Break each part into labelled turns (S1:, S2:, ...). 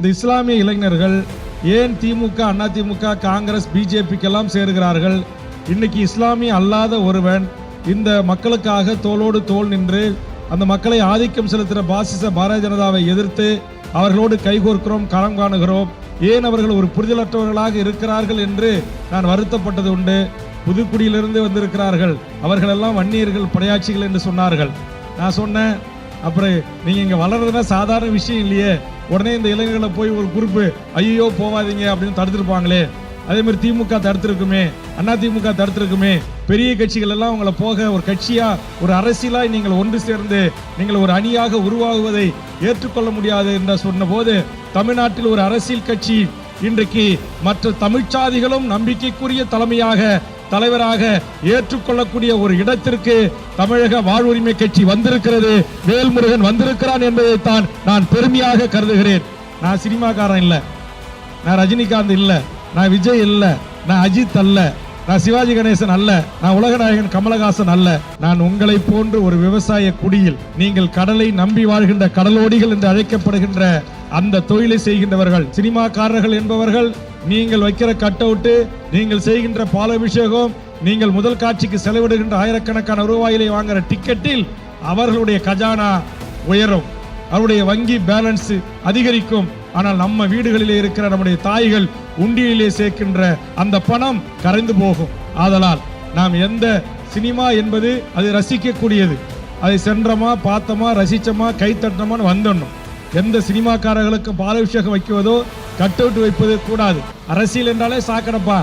S1: இந்த இஸ்லாமிய இளைஞர்கள் ஏன் திமுக, அதிமுக, காங்கிரஸ், பிஜேபிக்கெல்லாம் சேருகிறார்கள்? இன்னைக்கு இஸ்லாமிய அல்லாத ஒருவன் இந்த மக்களுக்காக தோளோடு தோள் நின்று அந்த மக்களை ஆதிக்கம் செலுத்துகிற பாசிச பாரதிய ஜனதாவை எதிர்த்து அவர்களோடு கைகோர்க்கிறோம், களம் காணுகிறோம். ஏன் அவர்கள் ஒரு புரிதலற்றவர்களாக இருக்கிறார்கள் என்று நான் வருத்தப்பட்டது உண்டு. புதுக்குடியிலிருந்து வந்திருக்கிறார்கள், அவர்களெல்லாம் வன்னியர்கள், படையாட்சிகள் என்று சொன்னார்கள். நான் சொன்னேன், அப்புறம் நீங்க இங்க வளர்றதுனா சாதாரண விஷயம் இல்லையே, உடனே இந்த இளைஞர்களை போய் ஒரு குறிப்பு ஐயோ போவாதீங்க அப்படின்னு தடுத்திருப்பாங்களே. அதே மாதிரி திமுக தடுத்திருக்குமே, அதிமுக தடுத்திருக்குமே, பெரிய கட்சிகள் எல்லாம் உங்களை போக ஒரு கட்சியா, ஒரு அரசியலாய் நீங்கள் ஒன்று சேர்ந்து நீங்கள் ஒரு அணியாக உருவாகுவதை ஏற்றுக்கொள்ள முடியாது என்று சொன்ன போது, தமிழ்நாட்டில் ஒரு அரசியல் கட்சி இன்றைக்கு மற்ற தமிழ்ச்சாதிகளும் நம்பிக்கைக்குரிய தலைவராக ஏற்றுக்கொள்ளக்கூடிய ஒரு இடத்திற்கு தமிழக வாழ்வுரிமை கட்சி வந்திருக்கிறது. வேல்முருகன் வந்திருக்கிறான் என்பதைத்தான் நான் பெருமையாக கருதுகிறேன். நான் சினிமாக்காரன் இல்ல, நான் ரஜினிகாந்த் இல்ல, நான் விஜய் இல்ல, நான் அஜித் அல்ல, நான் சிவாஜி கணேசன் அல்ல, நான் உலகநாயகன் கமலஹாசன் அல்ல. நான் உங்களை போன்று ஒரு விவசாய குடியில் நீங்கள் கடலை நம்பி வாழ்கின்ற கடலோடிகள் என்று அழைக்கப்படுகின்ற அந்த தொழிலை செய்கின்றவர்கள். சினிமாக்காரர்கள் என்பவர்கள் நீங்கள் வைக்கிற கட் அவுட், நீங்கள் செய்கின்ற பாலாபிஷேகம், நீங்கள் முதல் காட்சிக்கு செலவிடுகின்ற ஆயிரக்கணக்கான ரூபாயிலே வாங்குற டிக்கெட்டில் அவர்களுடைய கஜானா உயரும், அவருடைய வங்கி பேலன்ஸ் அதிகரிக்கும். ஆனால் நம்ம வீடுகளிலே இருக்கிற நம்முடைய தாய்கள் உண்டியிலே சேர்க்கின்ற அந்த பணம் கரைந்து போகும். ஆதலால் நாம் எந்த சினிமா என்பது அது ரசிக்கக்கூடியது, அதை சென்றமா, பார்த்தமா, ரசிச்சமா, கை தட்டமான்னு வந்துடணும். எந்த சினிமாக்காரர்களுக்கும் பாலாபிஷேகம் வைக்குவதோ கட் அவுட் வைப்பது கூடாது. அரசியல் என்றாலே சாக்கடைப்பா,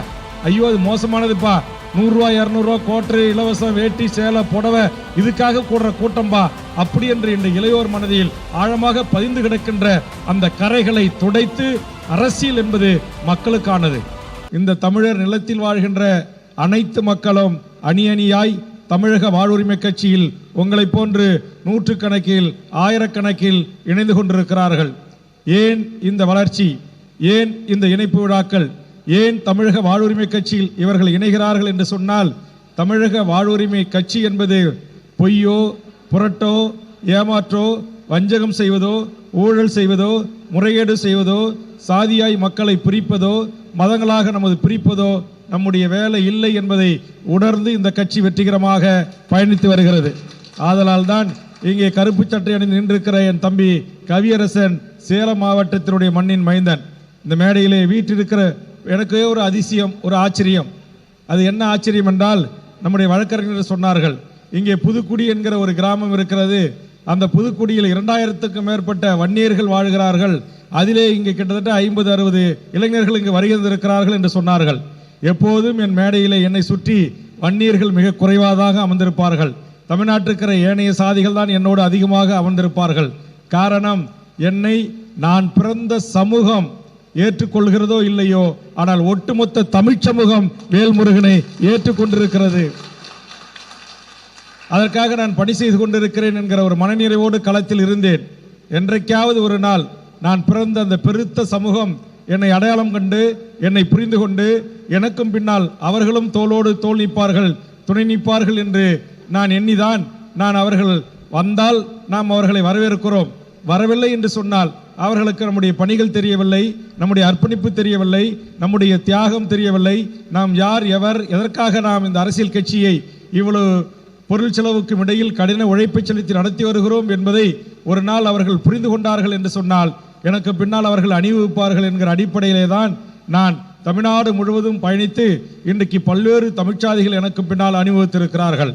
S1: ஐயோ அது மோசமானதுப்பா, 100 ரூபா 200 ரூபா கோட்டை, இலவசம் வேட்டி, சேலை, புடவை, இதுக்காக கூடுற கூட்டம்பா, அப்படி என்று இந்த இளையோர் மனதில் ஆழமாக பதிந்து கிடக்கின்ற அந்த கரைகளை துடைத்து, அரசியல் என்பது மக்களுக்கானது. இந்த தமிழர் நிலத்தில் வாழ்கின்ற அனைத்து மக்களும் அணி அணியாய் தமிழக வாழ்வுரிமை கட்சியில் உங்களை போன்று நூற்றுக்கணக்கில், ஆயிரக்கணக்கில் இணைந்து கொண்டிருக்கிறார்கள். ஏன் இந்த வளர்ச்சி, ஏன் இந்த இணைப்பு விழாக்கள், ஏன் தமிழக வாழ்வுரிமை கட்சியில் இவர்கள் இணைகிறார்கள் என்று சொன்னால், தமிழக வாழ்வுரிமை கட்சி என்பது பொய்யோ, புரட்டோ, ஏமாற்றோ, வஞ்சகம் செய்வதோ, ஊழல் செய்வதோ, முறைகேடு செய்வதோ, சாதியாய் மக்களை பிரிப்பதோ, மதங்களாக நமது பிரிப்பதோ நம்முடைய வேலை இல்லை என்பதை உணர்ந்து இந்த கட்சி வெற்றிகரமாக பயணித்து வருகிறது. ஆதலால் தான் இங்கே கருப்பு சட்டை அணிந்து நின்றிருக்கிற என் தம்பி கவியரசன் சேலம் மாவட்டத்தினுடைய மண்ணின் மைந்தன். இந்த மேடையிலே வீட்டிருக்கிற எனக்கு ஒரு அதிசயம், ஒரு ஆச்சரியம். அது என்ன ஆச்சரியம் என்றால், நம்முடைய வழக்கறிஞர் சொன்னார்கள், இங்கே புதுக்குடி என்கிற ஒரு கிராமம் இருக்கிறது, அந்த புதுக்குடியில் 2000க்கும் மேற்பட்ட வன்னியர்கள் வாழ்கிறார்கள், அதிலே இங்கே கிட்டத்தட்ட 50-60 இளைஞர்கள் இங்கு வருகின்றிருக்கிறார்கள் என்று சொன்னார்கள். எப்போதும் என் மேடையிலே என்னை சுற்றி வன்னியர்கள் மிக குறைவாக அமர்ந்திருப்பார்கள். தமிழ்நாட்டிற்கிற ஏனைய சாதிகள் தான் என்னோடு அதிகமாக அமர்ந்திருப்பார்கள். காரணம், என்னை நான் பிறந்த சமூகம் ஏற்றுக்கொள்கிறதோ இல்லையோ, ஆனால் ஒட்டுமொத்த தமிழ் சமூகம் வேல்முருகனை ஏற்றுக்கொண்டிருக்கிறது. அதற்காக நான் பணி செய்து கொண்டிருக்கிறேன் என்கிற ஒரு மனநிறைவோடு களத்தில் இருந்தேன். என்றைக்காவது ஒரு நாள் நான் பிறந்த அந்த பெருத்த சமூகம் என்னை அடையாளம் கண்டு, என்னை புரிந்து கொண்டு, எனக்கும் பின்னால் அவர்களும் தோளோடு தோள் நிற்பார்கள், துணை நிற்பார்கள் என்று நான் எண்ணிதான் நான் அவர்கள் வந்தால் நாம் அவர்களை வரவேற்கிறோம், வரவில்லை என்று சொன்னால் அவர்களுக்கு நம்முடைய பணிகள் தெரியவில்லை, நம்முடைய அர்ப்பணிப்பு தெரியவில்லை, நம்முடைய தியாகம் தெரியவில்லை, நாம் யார், எவர், எதற்காக நாம் இந்த அரசியல் கட்சியை இவ்வளவு பொருள் செலவுக்கும் இடையில் கடின உழைப்பை செலுத்தி நடத்தி வருகிறோம் என்பதை ஒரு நாள் அவர்கள் புரிந்து கொண்டார்கள் என்று சொன்னால் எனக்கு பின்னால் அவர்கள் அணிவகுப்பார்கள் என்கிற அடிப்படையிலே தான் நான் தமிழ்நாடு முழுவதும் பயணித்து இன்றைக்கு பல்வேறு தமிழ்ச்சாதிகள் எனக்கு பின்னால் அணிவகுத்திருக்கிறார்கள்.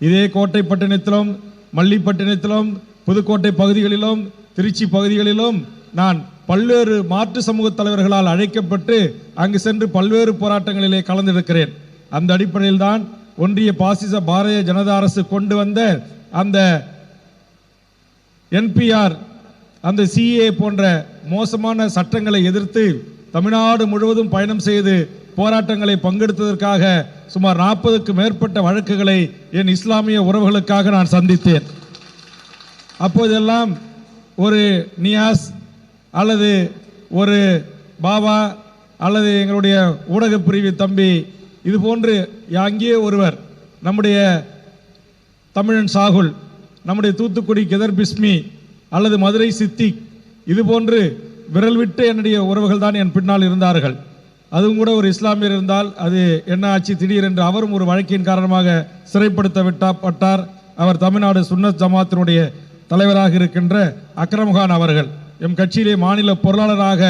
S1: இதே கோட்டைப்பட்டினத்திலும், மல்லிப்பட்டினத்திலும், புதுக்கோட்டை பகுதிகளிலும், திருச்சி பகுதிகளிலும் நான் பல்வேறு மாற்று சமூக தலைவர்களால் அழைக்கப்பட்டு அங்கு சென்று பல்வேறு போராட்டங்களிலே கலந்திருக்கிறேன். அந்த அடிப்படையில் தான் ஒன்றிய பாசிச பாரதிய ஜனதா அரசு கொண்டு வந்த அந்த NPR, அந்த CA போன்ற மோசமான சட்டங்களை எதிர்த்து தமிழ்நாடு முழுவதும் பயணம் செய்து போராட்டங்களை பங்கெடுத்ததற்காக சுமார் 40க்கும் மேற்பட்ட வழக்குகளை என் இஸ்லாமிய உறவுகளுக்காக நான் சந்தித்தேன். அப்போதெல்லாம் ஒரு நியாஸ் அல்லது ஒரு பாபா அல்லது எங்களுடைய ஊடக பிரிவு தம்பி, இது போன்று அங்கேயே ஒருவர், நம்முடைய தமிழன் சாகுல், நம்முடைய தூத்துக்குடி கெதர் பிஸ்மி அல்லது மதுரை சித்திக், இது போன்று விரல் விட்டு என்னுடைய உறவுகள் தான் என் பின்னால் இருந்தார்கள். அதுவும் கூட ஒரு இஸ்லாமியர் இருந்தால் அது என்ன ஆச்சு திடீரென்று அவரும் ஒரு வழக்கின் காரணமாக சிறைப்படுத்தப்பட்டார். அவர் தமிழ்நாடு சுன்னத் ஜமாத்தினுடைய தலைவராக இருக்கின்ற அக்ரம்கான் அவர்கள் எம் கட்சியிலே மாநில பொருளாளராக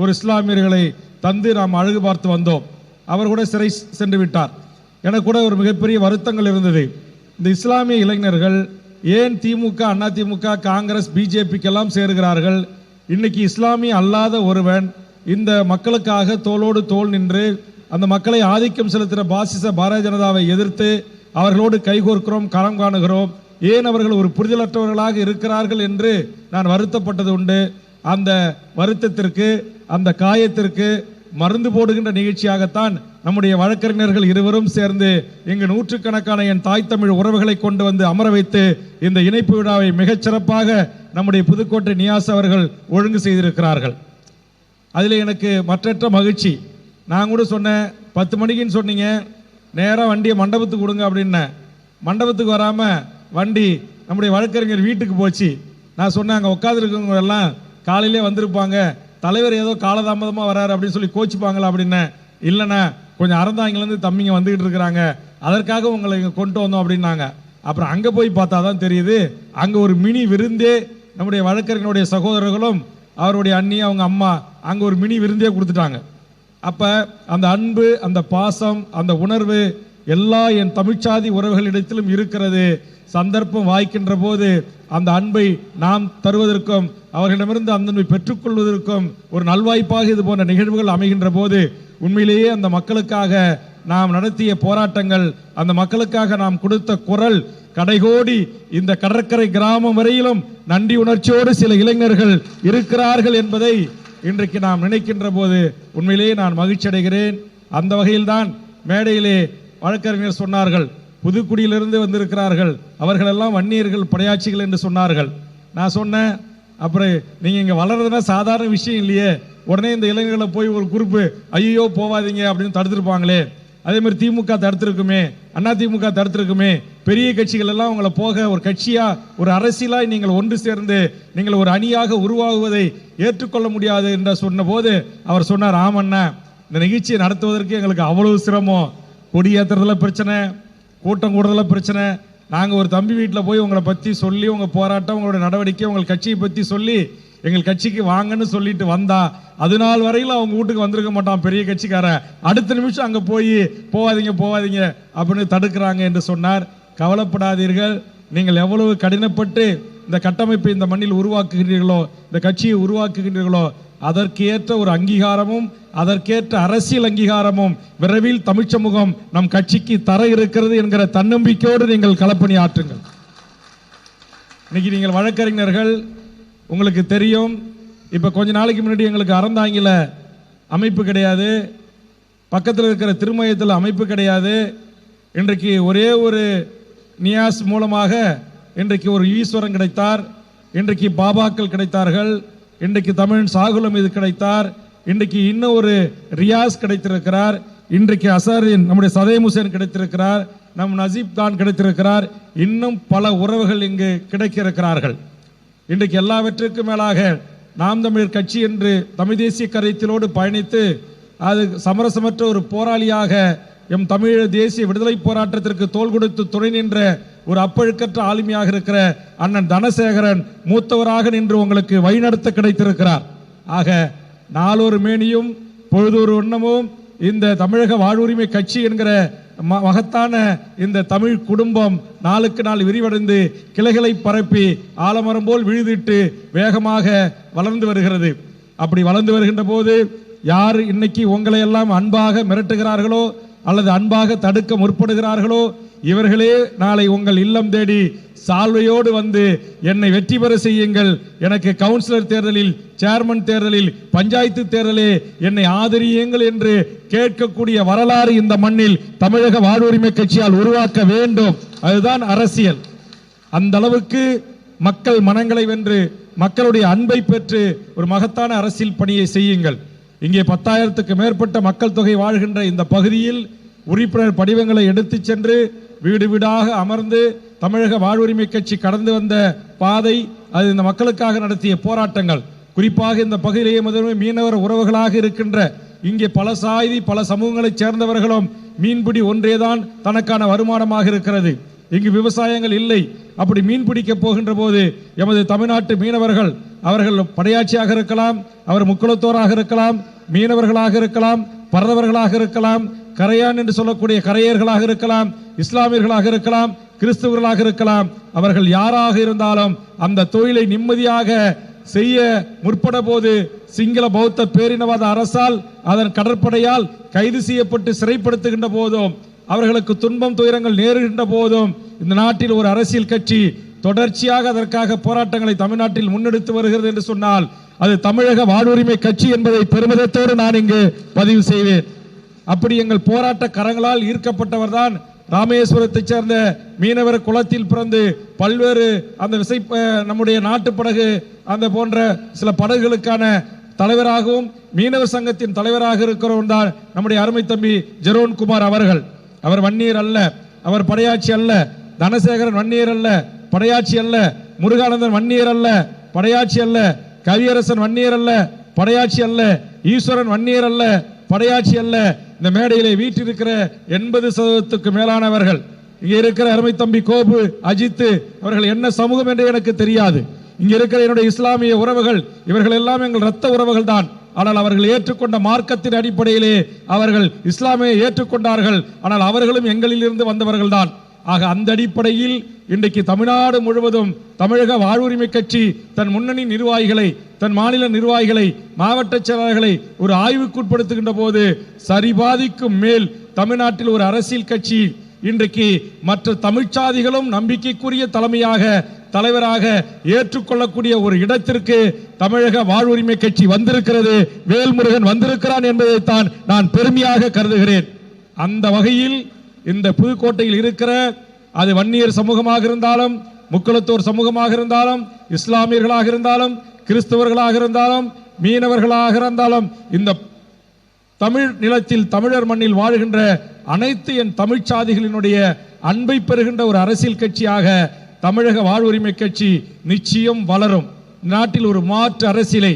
S1: ஒரு இஸ்லாமியர்களை தந்து நாம் அழகு பார்த்து வந்தோம். அவர் கூட சிறை சென்று விட்டார். எனக்கு கூட ஒரு மிகப்பெரிய வருத்தங்கள் இருந்தது. இந்த இஸ்லாமிய இளைஞர்கள் ஏன் திமுக, அதிமுக, காங்கிரஸ், பிஜேபிக்கெல்லாம் சேருகிறார்கள்? இன்னைக்கு இஸ்லாமிய அல்லாத ஒருவன் இந்த மக்களுக்காக தோளோடு தோள் நின்று அந்த மக்களை ஆதிக்கம் செலுத்துகிற பாசிச பாரதிய ஜனதாவை எதிர்த்து அவர்களோடு கைகோர்க்கிறோம், கரம் காணுகிறோம். ஏன் அவர்கள் ஒரு புரிதலற்றவர்களாக இருக்கிறார்கள் என்று நான் வருத்தப்பட்டது உண்டு. அந்த வருத்தத்திற்கு, அந்த காயத்திற்கு மருந்து போடுகின்ற நிகழ்ச்சியாகத்தான் நம்முடைய வழக்கறிஞர்கள் இருவரும் சேர்ந்து இங்கு நூற்றுக்கணக்கான என் தாய் தமிழ் உறவுகளை கொண்டு வந்து அமர வைத்து இந்த இணைப்பு விழாவை மிகச் சிறப்பாக நம்முடைய புதுக்கோட்டை நியாஸ் அவர்கள் ஒழுங்கு செய்திருக்கிறார்கள். அதில் எனக்கு மற்றற்ற மகிழ்ச்சி. நான் கூட சொன்னேன், 10 மணிக்குன்னு சொன்னீங்க, நேராக வண்டியை மண்டபத்துக்கு கொடுங்க அப்படின்னேன். மண்டபத்துக்கு வராமல் வண்டி நம்முடைய வழக்கறிஞர் வீட்டுக்கு போச்சு. நான் சொன்னேன், அங்கே உட்காந்துருக்கவங்க எல்லாம் காலையிலே வந்திருப்பாங்க, தலைவர் ஏதோ காலதாமதமாக வராரு அப்படின்னு சொல்லி கோச்சிப்பாங்களா அப்படின்னேன். இல்லைண்ணா, கொஞ்சம் அறந்தாங்கிலேருந்து தம்பிங்க வந்துக்கிட்டு இருக்கிறாங்க, அதற்காக உங்களை இங்கே கொண்டு வந்தோம் அப்படின்னாங்க. அப்புறம் அங்கே போய் பார்த்தா தான் தெரியுது, அங்கே ஒரு மினி விருந்தே நம்முடைய வழக்கறிஞருடைய சகோதரர்களும் அவருடைய அண்ணி, அவங்க அம்மா அங்கே ஒரு மினி விருந்தே கொடுத்துட்டாங்க. அப்போ அந்த அன்பு, அந்த பாசம், அந்த உணர்வு எல்லா என் தமிழ்ச்சாதி உறவுகளிடத்திலும் இருக்கிறது. சந்தர்ப்பம் வாய்க்கின்ற போது அந்த அன்பை நாம் தருவதற்கும் அவர்களிடமிருந்து அந்த அன்பை பெற்றுக்கொள்வதற்கும் ஒரு நல்வாய்ப்பாக இது போன்ற நிகழ்வுகள் அமைகின்ற போது உண்மையிலேயே அந்த மக்களுக்காக நாம் நடத்திய போராட்டங்கள், அந்த மக்களுக்காக நாம் கொடுத்த குரல் கடைகோடி இந்த கடற்கரை கிராமம் வரையிலும் நன்றி உணர்ச்சியோடு சில இளைஞர்கள் இருக்கிறார்கள் என்பதை இன்றைக்கு நாம் நினைக்கின்ற போது உண்மையிலேயே நான் மகிழ்ச்சி அடைகிறேன். அந்த வகையில்தான் மேடையிலே வழக்கறிஞர் சொன்னார்கள், புதுக்குடியிலிருந்து வந்திருக்கிறார்கள், அவர்களெல்லாம் வன்னியர்கள், படையாட்சிகள் என்று சொன்னார்கள். நான் சொன்னேன், அப்புறம் நீங்கள் இங்கே வளர்றதுனா சாதாரண விஷயம் இல்லையே, உடனே இந்த இளைஞர்களை போய் ஒரு குறிப்பு ஐயோ போவாதீங்க அப்படின்னு தடுத்துருப்பாங்களே, அதே மாதிரி திமுக தடுத்திருக்குமே, அதிமுக தடுத்திருக்குமே, பெரிய கட்சிகள் எல்லாம் உங்களை போக ஒரு கட்சியா, ஒரு அரசியலாய் நீங்கள் ஒன்று சேர்ந்து நீங்கள் ஒரு அணியாக உருவாகுவதை ஏற்றுக்கொள்ள முடியாது என்று சொன்ன போது அவர் சொன்னார், ஆமண்ணா, இந்த நிகழ்ச்சியை நடத்துவதற்கு எங்களுக்கு அவ்வளவு சிரமம், கொடியேற்றுறதுல பிரச்சனை, கூட்டம் கூடுறதுல பிரச்சனை. நாங்கள் ஒரு தம்பி வீட்டில் போய் உங்களை பற்றி சொல்லி, உங்கள் போராட்டம், உங்களோட நடவடிக்கை, உங்கள் கட்சியை பற்றி சொல்லி எங்கள் கட்சிக்கு வாங்கன்னு சொல்லிட்டு வந்தா, அது நாள் வரையில் அவங்க வீட்டுக்கு வந்திருக்க மாட்டான் பெரிய கட்சிக்காரன். அடுத்த நிமிஷம் அங்கே போய் போவாதீங்க போவாதீங்க அப்படின்னு தடுக்கிறாங்க என்று சொன்னார். கவலைப்படாதீர்கள், நீங்கள் எவ்வளவு கடினப்பட்டு இந்த கட்டமைப்பை இந்த மண்ணில் உருவாக்குகின்றீர்களோ, இந்த கட்சியை உருவாக்குகின்றீர்களோ, அதற்கேற்ற ஒரு அங்கீகாரமும் அதற்கேற்ற அரசியல் அங்கீகாரமும் விரைவில் தமிழ் சமூகம் நம் கட்சிக்கு தர இருக்கிறது என்கிற தன்னம்பிக்கையோடு நீங்கள் களப்பணி ஆற்றுங்கள். இன்னைக்கு நீங்கள் வழக்கறிஞர்கள், உங்களுக்கு தெரியும், இப்போ கொஞ்ச நாளைக்கு முன்னாடி எங்களுக்கு அறந்தாங்கில அமைப்பு கிடையாது, பக்கத்தில் இருக்கிற திருமயத்தில் அமைப்பு கிடையாது. இன்றைக்கு ஒரே ஒரு நியாஸ் மூலமாக இன்றைக்கு ஒரு ஈஸ்வரன் கிடைத்தார், இன்றைக்கு பாபாக்கள் கிடைத்தார்கள், இன்றைக்கு தமிழ் சாகுலம் இது கிடைத்தார், இன்றைக்கு இன்னும் ஒரு ரியாஸ் கிடைத்திருக்கிறார், இன்றைக்கு அசாரின் நம்முடைய சதேம் ஹுசேன் கிடைத்திருக்கிறார், நம் நசீப் கான் கிடைத்திருக்கிறார், இன்னும் பல உறவுகள் இங்கு கிடைக்க இருக்கிறார்கள். இன்றைக்கு எல்லாவற்றிற்கும் மேலாக நாம் தமிழர் கட்சி என்று தமிழ் தேசிய கருத்திலோடு பயணித்து அது சமரசமற்ற ஒரு போராளியாக எம் தமிழ் தேசிய விடுதலை போராட்டத்திற்கு தோள் கொடுத்து துணை நின்ற ஒரு அப்பழுக்கற்ற ஆளுமையாக இருக்கிற அண்ணன் தனசேகரன் மூத்தவராக நின்று உங்களுக்கு வழிநடத்த கிடைத்திருக்கிறார். ஆக நாளொரு மேனியும் பொழுதொரு வண்ணமும் இந்த தமிழக வாழ்வுரிமை கட்சி என்கிற மகத்தான இந்த தமிழ் குடும்பம் நாளுக்கு நாள் விரிவடைந்து கிளைகளை பரப்பி ஆலமரம் போல் விழுதிட்டு வேகமாக வளர்ந்து வருகிறது. அப்படி வளர்ந்து வருகின்ற போது யார் இன்னைக்கு உங்களை எல்லாம் அன்பாக மிரட்டுகிறார்களோ அல்லது அன்பாக தடுக்க முற்படுகிறார்களோ, இவர்களே நாளை உங்கள் இல்லம் தேடி சால்வையோடு வந்து என்னை வெற்றி பெற செய்யுங்கள், எனக்கு கவுன்சிலர் தேர்தலில், சேர்மன் தேர்தலில், பஞ்சாயத்து தேர்தலே என்னை ஆதரியுங்கள் என்று கேட்கக்கூடிய வரலாறு இந்த மண்ணில் தமிழக வாழ்வுரிமை கட்சியால் உருவாக்க வேண்டும். அதுதான் அரசியல். அந்த அளவுக்கு மக்கள் மனங்களை வென்று மக்களுடைய அன்பை பெற்று ஒரு மகத்தான அரசியல் பணியை செய்யுங்கள். இங்கே 10,000க்கு மேற்பட்ட மக்கள் தொகை வாழ்கின்ற இந்த பகுதியில் உறுப்பினர் படிவங்களை எடுத்துச் சென்று வீடு வீடாக அமர்ந்து தமிழக வாழ்வுரிமை கட்சி கடந்து வந்த பாதை, அது இந்த மக்களுக்காக நடத்திய போராட்டங்கள், குறிப்பாக இந்த பகுதியிலேயே முதன்மை மீனவர் உறவுகளாக இருக்கின்ற இங்கே பல சாதி பல சமூகங்களைச் சேர்ந்தவர்களும் மீன்பிடி ஒன்றேதான் தனக்கான வருமானமாக இருக்கிறது. இங்கு விவசாயங்கள் இல்லை. அப்படி மீன் பிடிக்க போகின்ற போது எமது தமிழ்நாட்டு மீனவர்கள் அவர்கள் படையாட்சியாக இருக்கலாம், அவர் முக்குளத்தோராக இருக்கலாம், மீனவர்களாக இருக்கலாம், பரதவர்களாக இருக்கலாம், கரையான் என்று சொல்லக்கூடிய கரையர்களாக இருக்கலாம், இஸ்லாமியர்களாக இருக்கலாம், கிறிஸ்தவர்களாக இருக்கலாம், அவர்கள் யாராக இருந்தாலும் அந்த தொழிலை நிம்மதியாக செய்ய முற்பட போது சிங்கள பௌத்த பேரினவாத அரசால் அதன் கடற்படையால் கைது செய்யப்பட்டு சிறைப்படுத்துகின்ற போதும் அவர்களுக்கு துன்பம் துயரங்கள் நேருகின்ற போதும் இந்த நாட்டில் ஒரு அரசியல் கட்சி தொடர்ச்சியாக அதற்காக போராட்டங்களை தமிழ்நாட்டில் முன்னெடுத்து வருகிறது என்று சொன்னால் அது தமிழக வாழ்வுரிமை கட்சி என்பதை பெருமிதத்தோடு நான் இங்கு பதிவு செய்வேன். அப்படி எங்கள் போராட்ட கரங்களால் ஈர்க்கப்பட்டவர் தான் ராமேஸ்வரத்தைச் சேர்ந்த மீனவர் குலத்தில் பிறந்து பல்வேறு அந்த நம்முடைய நாட்டு படகு அந்த போன்ற சில படகுகளுக்கான தலைவராகவும் மீனவர் சங்கத்தின் தலைவராக இருக்கிறவர் தான் நம்முடைய அருமை தம்பி ஜெரோன்குமார் அவர்கள். அவர் வன்னியர் அல்ல, அவர் படையாட்சி அல்ல. தனசேகரன் வன்னியர் அல்ல, படையாட்சி அல்ல. முருகானந்தன் வன்னியர் அல்ல, படையாட்சி அல்ல. கவியரசன் வன்னியர் அல்ல, படையாட்சி அல்ல. ஈஸ்வரன் வன்னியர் அல்ல, படையாட்சி அல்ல. இந்த மேடையிலே வீட்டிருக்கிற 80% மேலானவர்கள் இங்கே இருக்கிற அருமை தம்பி கோபு அஜித்து அவர்கள் என்ன சமூகம் என்று எனக்கு தெரியாது. இங்க இருக்கிற என்னுடைய இஸ்லாமிய உறவுகள் இவர்கள் எல்லாம் எங்கள் இரத்த உறவுகள் தான். ஆனால் அவர்கள் ஏற்றுக்கொண்ட மார்க்கத்தின் அடிப்படையிலே அவர்கள் இஸ்லாமியை ஏற்றுக்கொண்டார்கள். ஆனால் அவர்களும் எங்களில் இருந்து வந்தவர்கள் தான். ஆக அந்த அடிப்படையில் இன்றைக்கு தமிழ்நாடு முழுவதும் தமிழக வாழ்வுரிமை கட்சி தன் முன்னணி நிர்வாகிகளை, தன் மாநில நிர்வாகிகளை, மாவட்ட செயலாளர்களை ஒரு ஆய்வுக்குட்படுத்துகின்ற போது சரிபாதிக்கும் மேல் தமிழ்நாட்டில் ஒரு அரசியல் கட்சி இன்றைக்கு மற்ற தமிழ்ச்சாதிகளும் நம்பிக்கைக்குரிய தலைவராக ஏற்றுக்கொள்ளக்கூடிய ஒரு இடத்திற்கு தமிழக வாழ்வுரிமை கட்சி வந்திருக்கிறது. வேல்முருகன் வந்திருக்கிறான் என்பதைத்தான் நான் பெருமையாக கருதுகிறேன். அந்த வகையில் இந்த புதுக்கோட்டையில் இருக்கிற அது வன்னியர் சமூகமாக இருந்தாலும், முக்குளத்தோர் சமூகமாக இருந்தாலும், இஸ்லாமியர்களாக இருந்தாலும், கிறிஸ்தவர்களாக இருந்தாலும், மீனவர்களாக இருந்தாலும், இந்த தமிழ் நிலத்தில் தமிழர் மண்ணில் வாழ்கின்ற அனைத்து என் தமிழ் சாதிகளினுடைய அன்பை பெறுகின்ற ஒரு அரசியல் கட்சியாக தமிழக வாழ்வுரிமை கட்சி நிச்சயம் வளரும். நாட்டில் ஒரு மாற்று அரசியலை,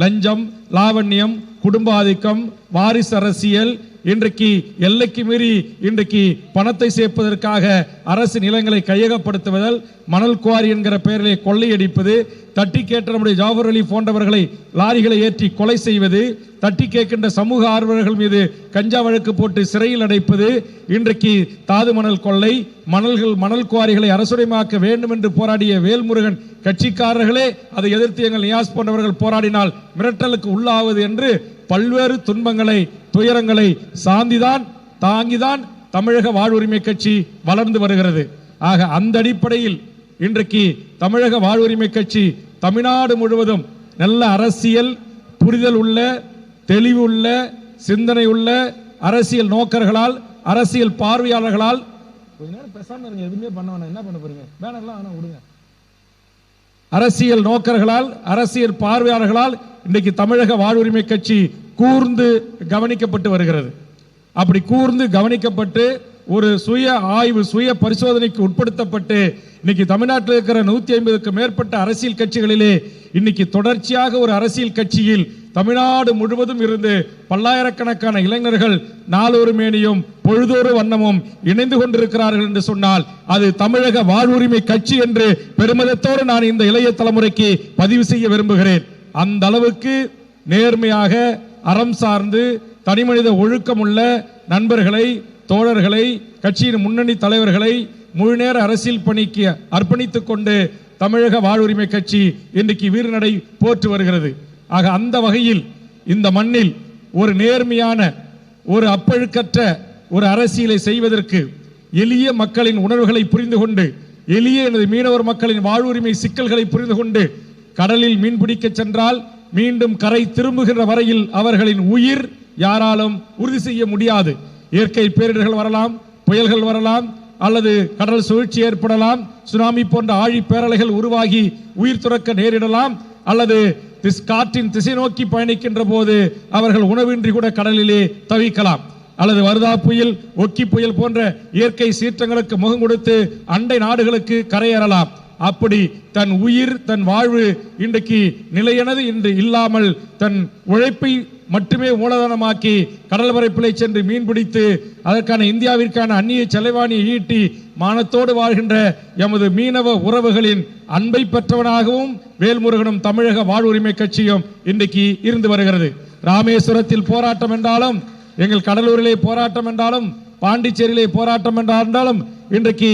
S1: லஞ்சம், லாவண்யம், குடும்ப ஆதிக்கம், வாரிசு அரசியல், இன்றைக்கு எல்லைக்கு மீறி இன்றைக்கு பணத்தை சேர்ப்பதற்காக அரசு நிலங்களை கையகப்படுத்துவதல், மணல் குவாரி என்கிற பெயரிலே கொள்ளையடிப்பது, தட்டி கேட்ட நம்முடைய ஜாஃபர் அலி போன்றவர்களை லாரிகளை ஏற்றி கொலை செய்வது, தட்டி கேட்கின்ற சமூக ஆர்வலர்கள் மீது கஞ்சா வழக்கு போட்டு சிறையில் அடைப்பது, இன்றைக்கு தாது மணல் கொள்ளை, மணல் குவாரிகளை அரசுடைமாக்க வேண்டும் என்று போராடிய வேல்முருகன் கட்சிக்காரர்களே அதை எதிர்த்து எங்கள் நியாஸ் போன்றவர்கள் போராடினால் மிரட்டலுக்கு உள்ளாவது என்று பல்வேறு துன்பங்களை துயரங்களை தாங்கிதான் தமிழக வாழ்வுரிமை கட்சி வளர்ந்து வருகிறது. ஆக அந்த அடிப்படையில் இன்றைக்கு தமிழக வாழ்வுரிமை கட்சி தமிழ்நாடு முழுவதும் நல்ல அரசியல் புரிதல் உள்ள, தெளிவு உள்ள, சிந்தனை உள்ள அரசியல் நோக்கர்களால், அரசியல் பார்வையாளர்களால் எதுவுமே பண்ண என்ன பண்ண போறீங்க, பேனர்லாம் விடுங்க. அரசியல் நோக்கர்களால், அரசியல் பார்வையாளர்களால் இன்றைக்கு தமிழக வாழ்வுரிமை கட்சி கூர்ந்து கவனிக்கப்பட்டு வருகிறது. அப்படி கூர்ந்து கவனிக்கப்பட்டு ஒரு சுய ஆய்வு, சுய பரிசோதனைக்கு உட்படுத்தப்பட்டு இன்னைக்கு தமிழ்நாட்டில் இருக்கிற 150க்கு மேற்பட்ட அரசியல் கட்சிகளிலே இன்னைக்கு தொடர்ச்சியாக ஒரு அரசியல் கட்சியில் தமிழ்நாடு முழுவதும் இருந்து பல்லாயிரக்கணக்கான இளைஞர்கள் நாளொரு மேனியும் பொழுதொரு வண்ணமும் இணைந்து கொண்டிருக்கிறார்கள் என்று சொன்னால் அது தமிழக வாழ்வுரிமை கட்சி என்று பெருமிதத்தோடு நான் இந்த இளைய தலைமுறைக்கு பதிவு செய்ய விரும்புகிறேன். அந்த அளவுக்கு நேர்மையாக, அறம் சார்ந்து, தனிமனித ஒழுக்கமுள்ள நண்பர்களை, தோழர்களை, கட்சியின் முன்னணி தலைவர்களை முழுநேர அரசியல் பணிக்கு அர்ப்பணித்துக் கொண்டு தமிழக வாழ்வுரிமை கட்சி இன்றைக்கு வீறுநடை போற்று வருகிறது. ஆக அந்த வகையில் இந்த மண்ணில் ஒரு நேர்மையான, ஒரு அப்பழுக்கற்ற ஒரு அரசியலை செய்வதற்கு எளிய மக்களின் உணர்வுகளை புரிந்து கொண்டு, எளிய எனது மீனவர் மக்களின் வாழ்வுரிமை சிக்கல்களை புரிந்து கொண்டு, கடலில் மீன்பிடிக்க சென்றால் மீண்டும் கரை திரும்புகிற வரையில் அவர்களின் உயிர் யாராலும் உறுதி செய்ய முடியாது. இயற்கை பேரிடர்கள் வரலாம், புயல்கள் வரலாம், அல்லது கடல் சுழற்சி ஏற்படலாம், சுனாமி போன்ற ஆழி பேரலைகள் உருவாகி உயிர் துறக்க நேரிடலாம், அல்லது காற்றின் திசை நோக்கி பயணிக்கின்ற போது அவர்கள் உணவின்றி கூட கடலிலே தவிக்கலாம், அல்லது வருதா புயல், ஒக்கி புயல் போன்ற இயற்கை சீற்றங்களுக்கு முகம் கொடுத்து அண்டை நாடுகளுக்கு கரையேறலாம். அப்படி தன் உயிர் தன் வாழ்வு இன்றைக்கு நிலையானது என்று இல்லாமல் தன் உழைப்பை மட்டுமே மூலதனமாக்கி கடல் பரப்பிலே சென்று மீன் பிடித்து அதற்கான இந்தியாவிற்கான அந்நிய செலவாணியை ஈட்டி மானத்தோடு வாழ்கின்ற எமது மீனவ உறவுகளின் அன்பை பெற்றவனாகவும் வேல்முருகனும் தமிழக வாழ்வுரிமை கட்சியும் இன்றைக்கு இருந்து வருகிறது. ராமேஸ்வரத்தில் போராட்டம் என்றாலும், எங்கள் கடலூரிலே போராட்டம் என்றாலும், பாண்டிச்சேரியிலே போராட்டம் என்றாலும், இன்றைக்கு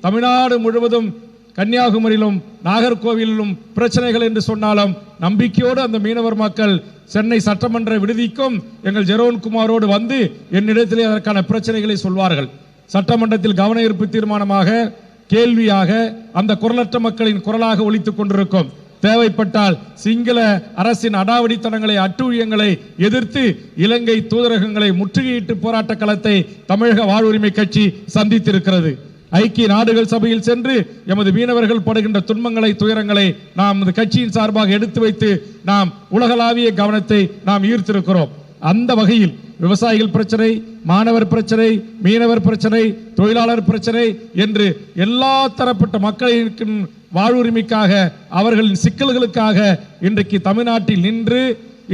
S1: தமிழ்நாடு முழுவதும் கன்னியாகுமரியிலும் நாகர்கோவிலும் பிரச்சனைகள் என்று சொன்னாலும் நம்பிக்கையோடு அந்த மீனவர் மக்கள் சென்னை சட்டமன்ற விடுதிக்கும் எங்கள் ஜெரோன்குமாரோடு வந்து என்னிடத்திலே அதற்கான பிரச்சனைகளை சொல்வார்கள். சட்டமன்றத்தில் கவன ஈர்ப்பு தீர்மானமாக கேள்வியாக அந்த குரலற்ற மக்களின் குரலாக ஒலித்துக் கொண்டிருக்கும். தேவைப்பட்டால் சிங்கள அரசின் அடாவடித்தனங்களை அட்டூழியங்களை எதிர்த்து இலங்கை தூதரகங்களை முற்றுகையிட்டு போராட்ட களத்தை தமிழக வாழ்வுரிமை கட்சி சந்தித்திருக்கிறது. ஐக்கிய நாடுகள் சபையில் சென்று எமது மீனவர்கள் படுகின்ற துன்பங்களை துயரங்களை நாம் கட்சியின் சார்பாக எடுத்து வைத்து நாம் உலகளாவிய கவனத்தை நாம் ஈர்த்திருக்கிறோம். அந்த வகையில் விவசாயிகள் பிரச்சனை, மாணவர் பிரச்சனை, மீனவர் பிரச்சனை, தொழிலாளர் பிரச்சனை என்று எல்லா தரப்பட்ட மக்களின் வாழ்வுரிமைக்காக அவர்களின் சிக்கல்களுக்காக இன்றைக்கு தமிழ்நாட்டில் நின்று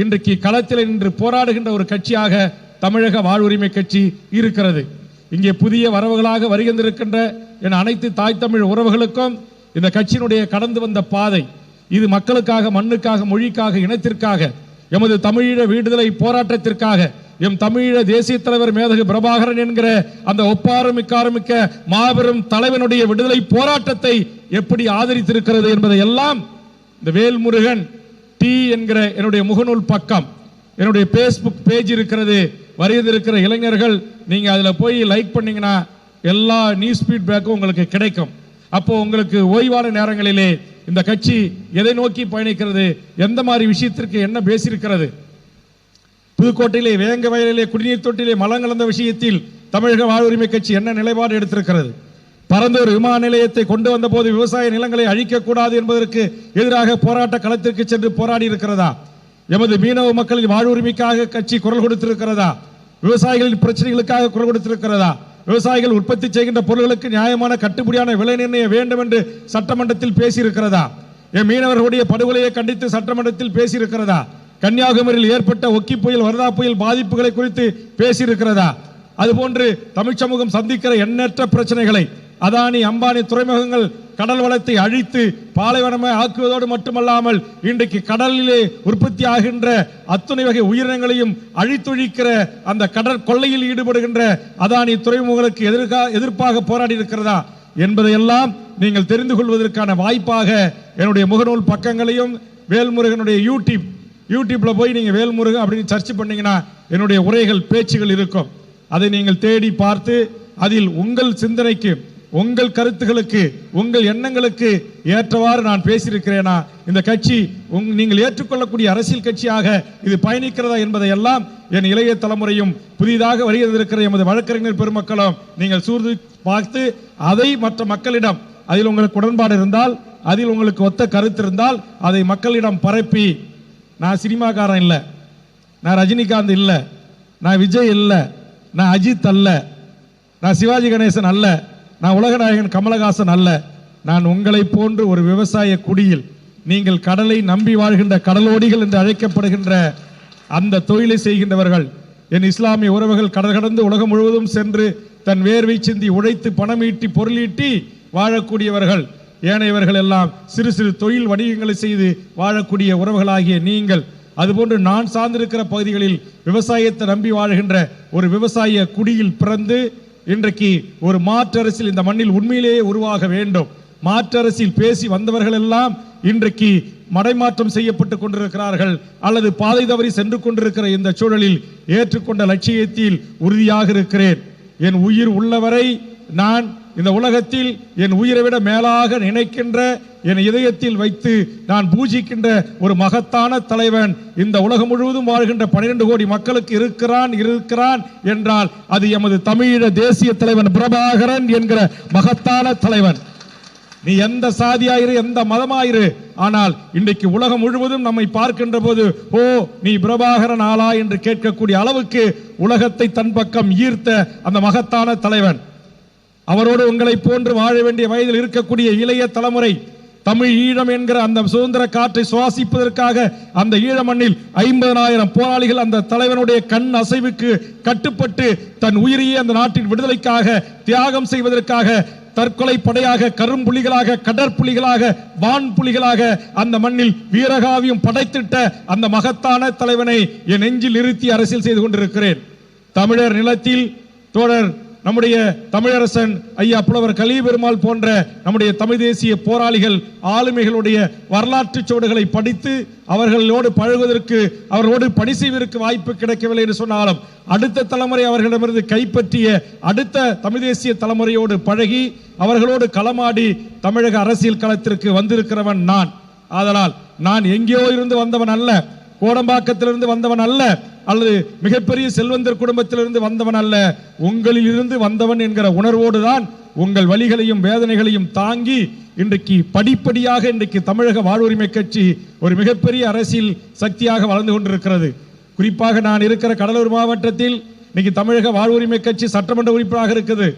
S1: இன்றைக்கு களத்தில் நின்று போராடுகின்ற ஒரு கட்சியாக தமிழக வாழ்வுரிமை கட்சி இருக்கிறது. இங்கே புதிய வரவுகளாக வருகின்றிருக்கின்ற என் அனைத்து தாய் தமிழ் உறவுகளுக்கும் இந்த கட்சியினுடைய கடந்து வந்த பாதை இது மக்களுக்காக, மண்ணுக்காக, மொழிக்காக, இனத்திற்காக, எமது தமிழீழ விடுதலை போராட்டத்திற்காக, எம் தமிழீழ தேசிய தலைவர் மேதகு பிரபாகரன் என்கிற அந்த ஒப்பாருமிக்க மாபெரும் தலைவனுடைய விடுதலை போராட்டத்தை எப்படி ஆதரித்திருக்கிறது என்பதை எல்லாம் இந்த வேல்முருகன் டி என்கிற என்னுடைய முகநூல் பக்கம், என்னுடைய பேஸ்புக் பேஜ் இருக்கிறது. வருகிற இளைஞர்கள் நீங்க அதுல போய் லைக் பண்ணீங்கன்னா எல்லா நியூஸ் ஃபீட்பேக்கும் உங்களுக்கு கிடைக்கும். அப்போ உங்களுக்கு ஓய்வான நேரங்களிலே இந்த கட்சி எதை நோக்கி பயணிக்கிறது, எந்த மாதிரி விஷயத்திற்கு என்ன பேசியிருக்கிறது, புதுக்கோட்டையிலே வேங்க வயலிலே குடிநீர் தொட்டிலே மலம் கலந்த விஷயத்தில் தமிழக வாழ்வுரிமை கட்சி என்ன நிலைப்பாடு எடுத்திருக்கிறது, பரந்தூர் விமான நிலையத்தை கொண்டு வந்த போது விவசாய நிலங்களை அழிக்கக்கூடாது என்பதற்கு எதிராக போராட்ட களத்திற்கு சென்று போராடி இருக்கிறதா, எமது மீனவ மக்களின் வாழ்வுரிமைக்காக கட்சி குரல் கொடுத்திருக்கிறதா, விவசாயிகளின் பிரச்சனைகளுக்காக குரல் கொடுத்திருக்கிறதா, விவசாயிகள் உற்பத்தி செய்கின்ற பொருட்களுக்கு நியாயமான கட்டுப்படியான விலை நிர்ணயம் வேண்டும் என்று சட்டமன்றத்தில் பேசியிருக்கிறதா, என் மீனவர்களுடைய படுகொலையை கண்டித்து சட்டமன்றத்தில் பேசியிருக்கிறதா, கன்னியாகுமரியில் ஏற்பட்ட ஒக்கி புயல் வரதா புயல் பாதிப்புகளை குறித்து பேசியிருக்கிறதா, அதுபோன்று தமிழ் சமூகம் சந்திக்கிற எண்ணற்ற பிரச்சனைகளை, அதானி அம்பானி துறைமுகங்கள் கடல் வளத்தை அழித்து பாலைவனமாய் ஆக்குவதோடு மட்டுமல்லாமல் இன்றைக்கு கடலிலே உற்பத்தி ஆகின்ற அத்துணை வகை உயிரினங்களையும் அழித்தொழிக்கிற அந்த கடற் கொள்ளையில் ஈடுபடுகின்ற அதானி துறைமுகங்களுக்கு எதிர்ப்பாக போராடி இருக்கிறதா என்பதையெல்லாம் நீங்கள் தெரிந்து கொள்வதற்கான வாய்ப்பாக என்னுடைய முகநூல் பக்கங்களையும் வேல்முருகனுடைய யூடியூப்ல போய் நீங்க வேல்முருகன் அப்படின்னு சர்ச் பண்ணீங்கன்னா என்னுடைய உரைகள் பேச்சுகள் இருக்கும். அதை நீங்கள் தேடி பார்த்து அதில் உங்கள் சிந்தனைக்கு, உங்கள் கருத்துகளுக்கு, உங்கள் எண்ணங்களுக்கு ஏற்றவாறு நான் பேசியிருக்கிறேனா, இந்த கட்சி நீங்கள் ஏற்றுக்கொள்ளக்கூடிய அரசியல் கட்சியாக இது பயணிக்கிறதா என்பதை எல்லாம் என் இளைய தலைமுறையும் புதிதாக வருகிற எமது வழக்கறிஞர் பெருமக்களும் நீங்கள் சூழ்ந்து பார்த்து அதை மற்ற மக்களிடம், அதில் உங்களுக்கு உடன்பாடு இருந்தால், அதில் உங்களுக்கு ஒத்த கருத்து இருந்தால் அதை மக்களிடம் பரப்பி, நான் சினிமாக்காரன் இல்லை, நான் ரஜினிகாந்த் இல்லை, நான் விஜய் இல்லை, நான் அஜித் அல்ல, நான் சிவாஜி கணேசன் அல்ல, நான் உலகநாயகன் கமலஹாசன் அல்ல, நான் உங்களை போன்று ஒரு விவசாய குடியில் நீங்கள் கடலை நம்பி வாழ்கின்ற கடலோடிகள் என்று அழைக்கப்படுகின்ற அந்த தொழிலை செய்கின்றவர்கள், என் இஸ்லாமிய உறவுகள் கடல் கடந்து உலகம் முழுவதும் சென்று தன் வேர்வை சிந்தி உழைத்து பணமீட்டி பொருளீட்டி வாழக்கூடியவர்கள், ஏனையவர்கள் எல்லாம் சிறு சிறு தொழில் வணிகங்களை செய்து வாழக்கூடிய உறவுகளாகிய நீங்கள், அதுபோன்று நான் சார்ந்திருக்கிற பகுதிகளில் விவசாயத்தை நம்பி வாழ்கின்ற ஒரு விவசாய குடியில் பிறந்து இன்றைக்கு ஒரு மாற்று அரசியல் இந்த மண்ணில் உண்மையிலேயே உருவாக வேண்டும். மாற்று அரசியல் பேசி வந்தவர்கள் எல்லாம் இன்றைக்கு மடைமாற்றம் செய்யப்பட்டு கொண்டிருக்கிறார்கள் அல்லது பாதை தவறி சென்று கொண்டிருக்கிற இந்த சூழலில் ஏற்றுக்கொண்ட லட்சியத்தில் உறுதியாக இருக்கிறேன். என் உயிர் உள்ளவரை நான் இந்த உலகத்தில் என் உயிரை விட மேலாக நினைக்கின்ற, என் இதயத்தில் வைத்து நான் பூஜிக்கின்ற ஒரு மகத்தான தலைவன் இந்த உலகம் முழுவதும் வாழ்கின்ற 12 கோடி மக்களுக்கு இருக்கிறான் என்றால் அது எமது தமிழீழ தேசிய தலைவன் பிரபாகரன் என்கிற மகத்தான தலைவன். நீ எந்த சாதியாயிரு, எந்த மதமாயிரு, ஆனால் இன்றைக்கு உலகம் முழுவதும் நம்மை பார்க்கின்ற போது, ஓ நீ பிரபாகரன் ஆளா என்று கேட்கக்கூடிய அளவுக்கு உலகத்தை தன் பக்கம் ஈர்த்த அந்த மகத்தான தலைவன். அவரோடு உங்களை போன்று வாழ வேண்டிய வயதில் இருக்கக்கூடிய இளைய தலைமுறை தமிழ் ஈழம் என்கிற அந்த சுதந்திர காற்றை சுவாசிப்பதற்காக அந்த ஈழ மண்ணில் 50,000 போராளிகள் அந்த தலைவனுடைய கண் அசைவுக்கு கட்டுப்பட்டு தன் உயிரையே அந்த நாட்டின் விடுதலைக்காக தியாகம் செய்வதற்காக தற்கொலை படையாக, கரும்புலிகளாக, கடற்புலிகளாக, வான்புலிகளாக அந்த மண்ணில் வீரகாவியம் படைத்திட்ட அந்த மகத்தான தலைவனை என் நெஞ்சில் நிறுத்தி அரசியல் செய்து கொண்டிருக்கிறேன். தமிழர் நிலத்தில் தோழர் நம்முடைய தமிழரசன் ஐயா புலவர் கலியபெருமாள் போன்ற நம்முடைய தமிழ் தேசிய போராளிகள் ஆளுமைகளுடைய வரலாற்று சோடுகளை படித்து அவர்களோடு பழகுவதற்கு, அவர்களோடு பணி செய்வதற்கு வாய்ப்பு கிடைக்கவில்லை என்று சொன்னாலும் அடுத்த தலைமுறை அவர்களிடமிருந்து கைப்பற்றிய அடுத்த தமிழ் தேசிய தலைமுறையோடு பழகி அவர்களோடு களமாடி தமிழக அரசியல் களத்திற்கு வந்திருக்கிறவன் நான். ஆதலால் நான் எங்கேயோ இருந்து வந்தவன் அல்ல, கோடம்பாக்கத்திலிருந்து வந்தவன் அல்ல, அல்லது மிகப்பெரிய செல்வந்தர் குடும்பத்திலிருந்து வந்தவன் அல்ல, உங்களில் இருந்து வந்தவன் என்கிற உணர்வோடு தான் உங்கள் வலிகளையும் வேதனைகளையும் தாங்கி இன்றைக்கு படிப்படியாக இன்றைக்கு தமிழக வாழ்வுரிமை கட்சி ஒரு மிகப்பெரிய அரசியல் சக்தியாக வளர்ந்து கொண்டிருக்கிறது. குறிப்பாக நான் இருக்கிற கடலூர் மாவட்டத்தில் இன்னைக்கு தமிழக வாழ்வுரிமை கட்சி சட்டமன்ற உறுப்பினராக இருக்குது.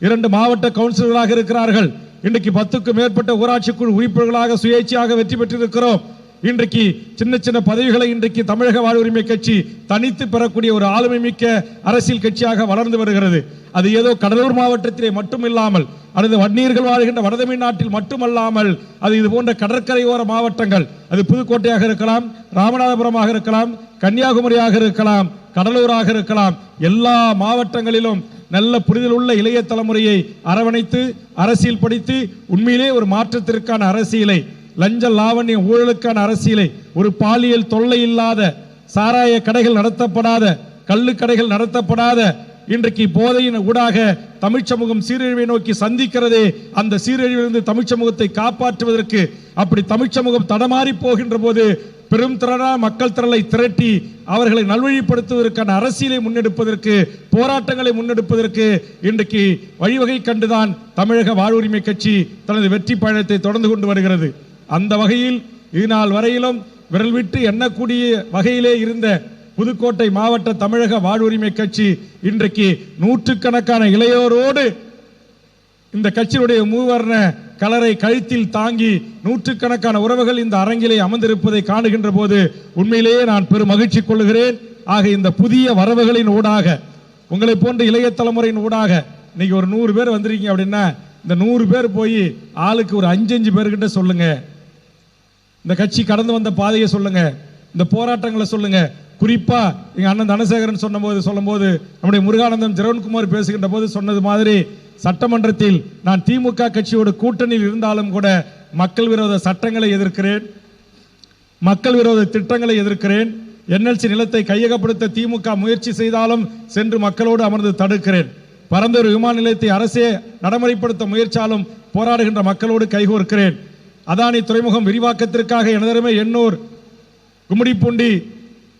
S1: 2 மாவட்ட கவுன்சிலர்களாக இருக்கிறார்கள். இன்றைக்கு 10க்கும் மேற்பட்ட ஊராட்சி குழு உறுப்பினர்களாக சுயேட்சையாக வெற்றி பெற்றிருக்கிறோம். இன்றைக்கு சின்ன சின்ன பதவிகளை இன்றைக்கு தமிழக வாழ்வுரிமை கட்சி தனித்து பெறக்கூடிய ஒரு ஆளுமை மிக்க அரசியல் கட்சியாக வளர்ந்து வருகிறது. அது ஏதோ கடலூர் மாவட்டத்திலே மட்டுமில்லாமல், அல்லது வன்னியர்கள் வாழ்கின்ற வடதமிழ்நாட்டில் மட்டுமல்லாமல், அது இது போன்ற கடற்கரையோர மாவட்டங்கள், அது புதுக்கோட்டையாக இருக்கலாம், ராமநாதபுரமாக இருக்கலாம், கன்னியாகுமரியாக இருக்கலாம், கடலூராக இருக்கலாம், எல்லா மாவட்டங்களிலும் நல்ல புரிதல் உள்ள இளைய தலைமுறையை அரவணைத்து அரசியல் படித்து உண்மையிலே ஒரு மாற்றத்திற்கான அரசியலை, லஞ்ச லாவண்ய ஊழலுக்கான அரசியலை, ஒரு பாலியல் தொல்லை இல்லாத, சாராய கடைகள் நடத்தப்படாத, கள்ளு கடைகள் நடத்தப்படாத, இன்றைக்கு போதையின் ஊடாக தமிழ் சமூகம் சீரழிவை நோக்கி சந்திக்கிறதே, அந்த சீரழிவிலிருந்து தமிழ் சமூகத்தை காப்பாற்றுவதற்கு, அப்படி தமிழ் சமூகம் தடமாறி போகின்ற போது பெரும் திரளான மக்கள் திரளை திரட்டி அவர்களை நல்வழிப்படுத்துவதற்கான அரசியலை முன்னெடுப்பதற்கு, போராட்டங்களை முன்னெடுப்பதற்கு இன்றைக்கு வழிவகை கண்டுதான் தமிழக வாழ்வுரிமை கட்சி தனது வெற்றி பயணத்தை தொடர்ந்து கொண்டு வருகிறது. அந்த வகையில் இதுநாள் வரையிலும் விரல் விட்டு எண்ணக்கூடிய வகையிலே இருந்த புதுக்கோட்டை மாவட்ட தமிழக வாழ்வுரிமை கட்சி இன்றைக்கு நூற்றுக்கணக்கான இளையோரோடு இந்த கட்சியினுடைய மூவர்ண கலரை கழுத்தில் தாங்கி நூற்றுக்கணக்கான உறவுகள் இந்த அரங்கிலே அமர்ந்திருப்பதை காணுகின்ற போது உண்மையிலேயே நான் பெரும் மகிழ்ச்சி கொள்கிறேன். ஆக இந்த புதிய வரவுகளின் ஊடாக, உங்களை போன்ற இளைய தலைமுறையின் ஊடாக இன்னைக்கு ஒரு 100 பேர் வந்திருக்கீங்க அப்படின்னா, இந்த 100 பேர் போய் ஆளுக்கு ஒரு 5 பேர்கிட்ட சொல்லுங்க, இந்த கட்சி கடந்து வந்த பாதையை சொல்லுங்க, இந்த போராட்டங்களை சொல்லுங்க. குறிப்பா எங்க அண்ணன் தனசேகரன் சொல்லும்போது நம்முடைய முருகானந்தம் ஜெரவன்குமார் பேசுகின்ற போது சொன்னது மாதிரி, சட்டமன்றத்தில் நான் திமுக கட்சியோடு கூட்டணியில் இருந்தாலும் கூட மக்கள் விரோத சட்டங்களை எதிர்க்கிறேன், மக்கள் விரோத திட்டங்களை எதிர்க்கிறேன். NLC நிலத்தை கையகப்படுத்த திமுக முயற்சி செய்தாலும் சென்று மக்களோடு அமர்ந்து தடுக்கிறேன். பரந்தூர் விமான நிலையத்தை அரசே நடைமுறைப்படுத்த முயற்சியாலும் போராடுகின்ற மக்களோடு கைகோர்க்கிறேன். அதானி துறைமுகம் விரிவாக்கத்திற்காக எனதருமை எண்ணூர், கும்மிடிப்பூண்டி,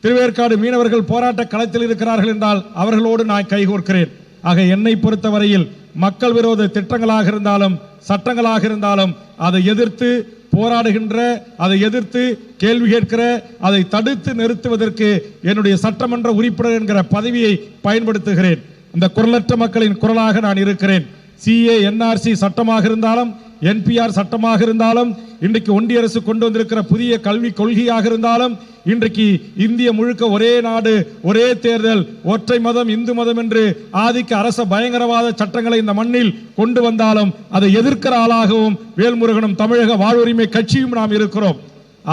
S1: திருவேற்காடு மீனவர்கள் போராட்ட களத்தில் இருக்கிறார்கள் என்றால் அவர்களோடு நான் கைகோர்க்கிறேன். ஆக என்னை பொறுத்தவரையில் மக்கள் விரோத திட்டங்களாக இருந்தாலும் சட்டங்களாக இருந்தாலும் அதை எதிர்த்து போராடுகின்ற, அதை எதிர்த்து கேள்வி கேட்கிற, அதை தடுத்து நிறுத்துவதற்கு என்னுடைய சட்டமன்ற உறுப்பினர் என்கிற பதவியை பயன்படுத்துகிறேன். இந்த குரலற்ற மக்களின் குரலாக நான் இருக்கிறேன். CA NRC சட்டமாக இருந்தாலும், NPR சட்டமாக இருந்தாலும், இன்றைக்கு ஒன்றிய அரசு கொண்டு வந்திருக்கிற புதிய கல்வி கொள்கையாக இருந்தாலும், இன்றைக்கு இந்திய முழுக்க ஒரே நாடு, ஒரே தேர்தல், ஒற்றை மதம், இந்து மதம் என்று ஆதிக்க அரச பயங்கரவாத சட்டங்களை இந்த மண்ணில் கொண்டு வந்தாலும் அதை எதிர்க்கிற ஆளாகவும் வேல்முருகனும் தமிழக வாழ்வுரிமை கட்சியும் நாம் இருக்கிறோம்.